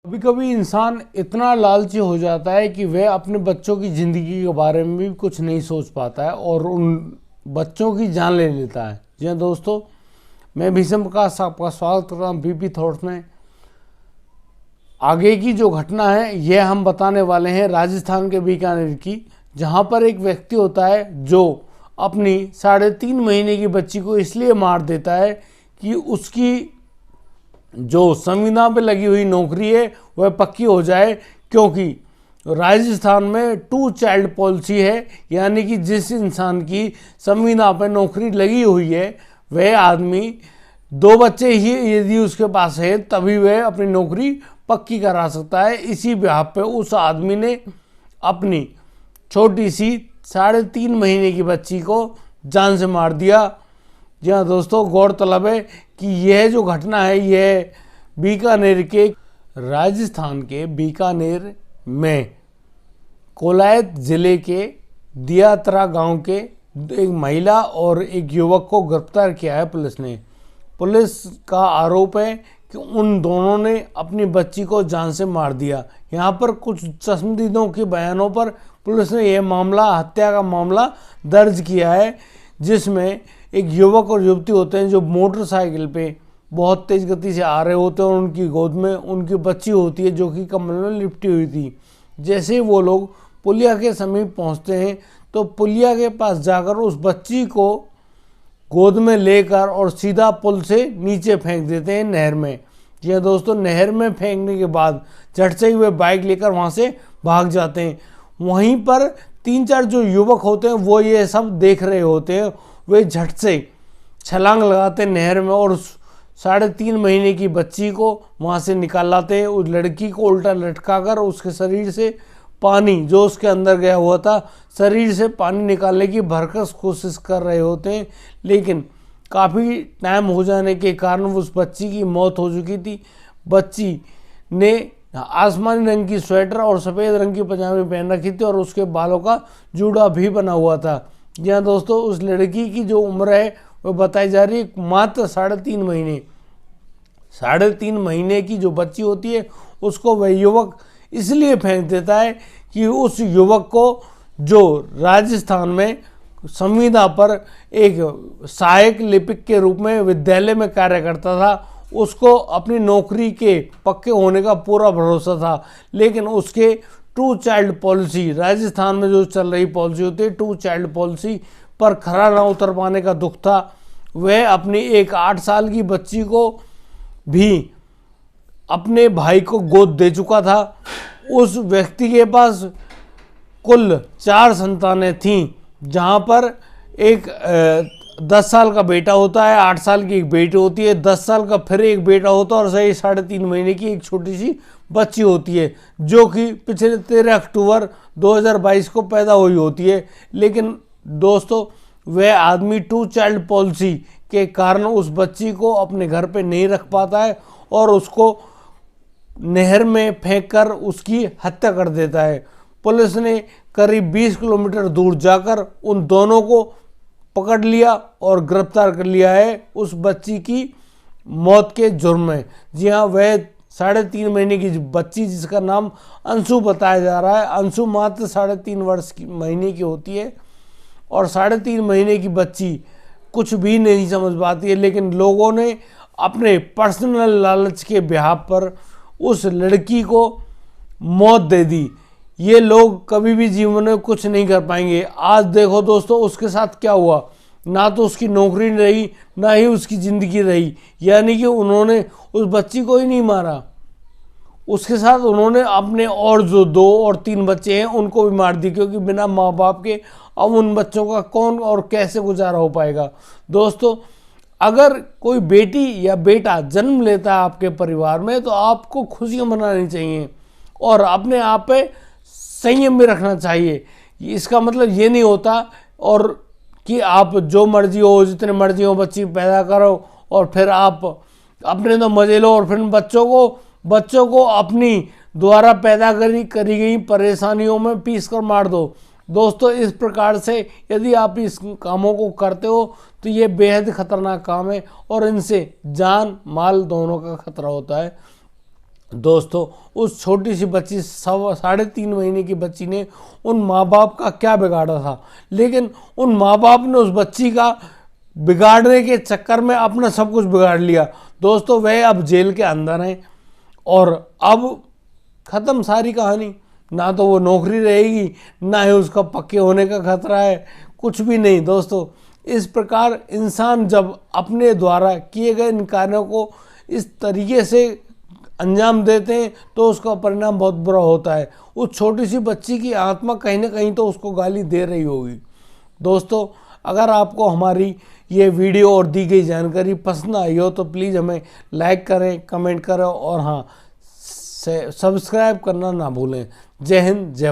कभी कभी इंसान इतना लालची हो जाता है कि वह अपने बच्चों की ज़िंदगी के बारे में भी कुछ नहीं सोच पाता है और उन बच्चों की जान ले लेता है। जी हाँ दोस्तों, मैं भीषम प्रकाश आपका स्वागत करता हूँ बीपी थॉट्स में। आगे की जो घटना है यह हम बताने वाले हैं राजस्थान के बीकानेर की, जहाँ पर एक व्यक्ति होता है जो अपनी 3.5 महीने की बच्ची को इसलिए मार देता है कि उसकी जो संविधान पे लगी हुई नौकरी है वह पक्की हो जाए, क्योंकि राजस्थान में 2 चाइल्ड पॉलिसी है। यानी कि जिस इंसान की संविधान पे नौकरी लगी हुई है वह आदमी 2 बच्चे ही यदि उसके पास है तभी वह अपनी नौकरी पक्की करा सकता है। इसी बिहाफ पे उस आदमी ने अपनी छोटी सी 3.5 महीने की बच्ची को जान से मार दिया। जी हाँ दोस्तों, गौरतलब है कि यह जो घटना है यह बीकानेर के राजस्थान के बीकानेर में कोलायत जिले के दियात्रा गांव के एक महिला और एक युवक को गिरफ्तार किया है पुलिस ने। पुलिस का आरोप है कि उन दोनों ने अपनी बच्ची को जान से मार दिया। यहाँ पर कुछ चश्मदीदों के बयानों पर पुलिस ने यह मामला, हत्या का मामला दर्ज किया है, जिसमें एक युवक और युवती होते हैं जो मोटरसाइकिल पे बहुत तेज गति से आ रहे होते हैं और उनकी गोद में उनकी बच्ची होती है जो कि कमल में लिपटी हुई थी। जैसे ही वो लोग पुलिया के समीप पहुंचते हैं तो पुलिया के पास जाकर उस बच्ची को गोद में लेकर और सीधा पुल से नीचे फेंक देते हैं नहर में। जी हाँ दोस्तों, नहर में फेंकने के बाद झट से ही वे बाइक लेकर वहाँ से भाग जाते हैं। वहीं पर 3-4 जो युवक होते हैं वो ये सब देख रहे होते हैं। वे झट से छलांग लगाते नहर में और 3.5 महीने की बच्ची को वहाँ से निकाल लाते हैं। उस लड़की को उल्टा लटकाकर उसके शरीर से पानी जो उसके अंदर गया हुआ था, शरीर से पानी निकालने की भरकस कोशिश कर रहे होते हैं, लेकिन काफ़ी टाइम हो जाने के कारण उस बच्ची की मौत हो चुकी थी। बच्ची ने आसमानी रंग की स्वेटर और सफ़ेद रंग की पजामी पहन रखी थी और उसके बालों का जूड़ा भी बना हुआ था। जी हाँ दोस्तों, उस लड़की की जो उम्र है वह बताई जा रही है मात्र 3.5 महीने। 3.5 महीने की जो बच्ची होती है उसको वह युवक इसलिए फेंक देता है कि उस युवक को, जो राजस्थान में संविदा पर एक सहायक लिपिक के रूप में विद्यालय में कार्य करता था, उसको अपनी नौकरी के पक्के होने का पूरा भरोसा था। लेकिन उसके 2 चाइल्ड पॉलिसी, राजस्थान में जो चल रही पॉलिसी होती है 2 चाइल्ड पॉलिसी पर खरा ना उतर पाने का दुख था। वह अपनी एक 8 साल की बच्ची को भी अपने भाई को गोद दे चुका था। उस व्यक्ति के पास कुल 4 संतानें थीं, जहां पर एक 10 साल का बेटा होता है, 8 साल की एक बेटी होती है, 10 साल का फिर एक बेटा होता है और सही 3.5 महीने की एक छोटी सी बच्ची होती है, जो कि पिछले 13 अक्टूबर 2022 को पैदा हुई होती है। लेकिन दोस्तों, वह आदमी 2 चाइल्ड पॉलिसी के कारण उस बच्ची को अपने घर पे नहीं रख पाता है और उसको नहर में फेंककर उसकी हत्या कर देता है। पुलिस ने करीब 20 किलोमीटर दूर जाकर उन दोनों को पकड़ लिया और गिरफ्तार कर लिया है उस बच्ची की मौत के जुर्म में। जी हाँ, वह 3.5 महीने की बच्ची जिसका नाम अंशु बताया जा रहा है, अंशु मात्र 3.5 महीने की होती है और 3.5 महीने की बच्ची कुछ भी नहीं समझ पाती है। लेकिन लोगों ने अपने पर्सनल लालच के बिहाफ पर उस लड़की को मौत दे दी। ये लोग कभी भी जीवन में कुछ नहीं कर पाएंगे। आज देखो दोस्तों, उसके साथ क्या हुआ। ना तो उसकी नौकरी रही, ना ही उसकी ज़िंदगी रही। यानी कि उन्होंने उस बच्ची को ही नहीं मारा, उसके साथ उन्होंने अपने और जो 2 और 3 बच्चे हैं उनको भी मार दी, क्योंकि बिना माँ बाप के अब उन बच्चों का कौन और कैसे गुजारा हो पाएगा। दोस्तों, अगर कोई बेटी या बेटा जन्म लेता है आपके परिवार में तो आपको खुशियाँ मनानी चाहिए और अपने आप पे संयम में रखना चाहिए। इसका मतलब ये नहीं होता और कि आप जो मर्जी हो, जितने मर्जी हो बच्ची पैदा करो और फिर आप अपने तो मजे लो और फिर बच्चों को अपनी द्वारा पैदा करी गई परेशानियों में पीस कर मार दो। दोस्तों, इस प्रकार से यदि आप इस कामों को करते हो तो ये बेहद खतरनाक काम है और इनसे जान माल दोनों का खतरा होता है। दोस्तों उस छोटी सी बच्ची 3.5 महीने की बच्ची ने उन माँ बाप का क्या बिगाड़ा था, लेकिन उन माँ बाप ने उस बच्ची का बिगाड़ने के चक्कर में अपना सब कुछ बिगाड़ लिया। दोस्तों वह अब जेल के अंदर हैं और अब ख़त्म सारी कहानी। ना तो वो नौकरी रहेगी, ना ही उसका पक्के होने का खतरा है, कुछ भी नहीं। दोस्तों इस प्रकार इंसान जब अपने द्वारा किए गए इन कार्यों को इस तरीके से अंजाम देते हैं तो उसका परिणाम बहुत बुरा होता है। उस छोटी सी बच्ची की आत्मा कहीं ना कहीं तो उसको गाली दे रही होगी। दोस्तों अगर आपको हमारी ये वीडियो और दी गई जानकारी पसंद आई हो तो प्लीज़ हमें लाइक करें, कमेंट करें और हाँ सब्सक्राइब करना ना भूलें। जय हिंद, जय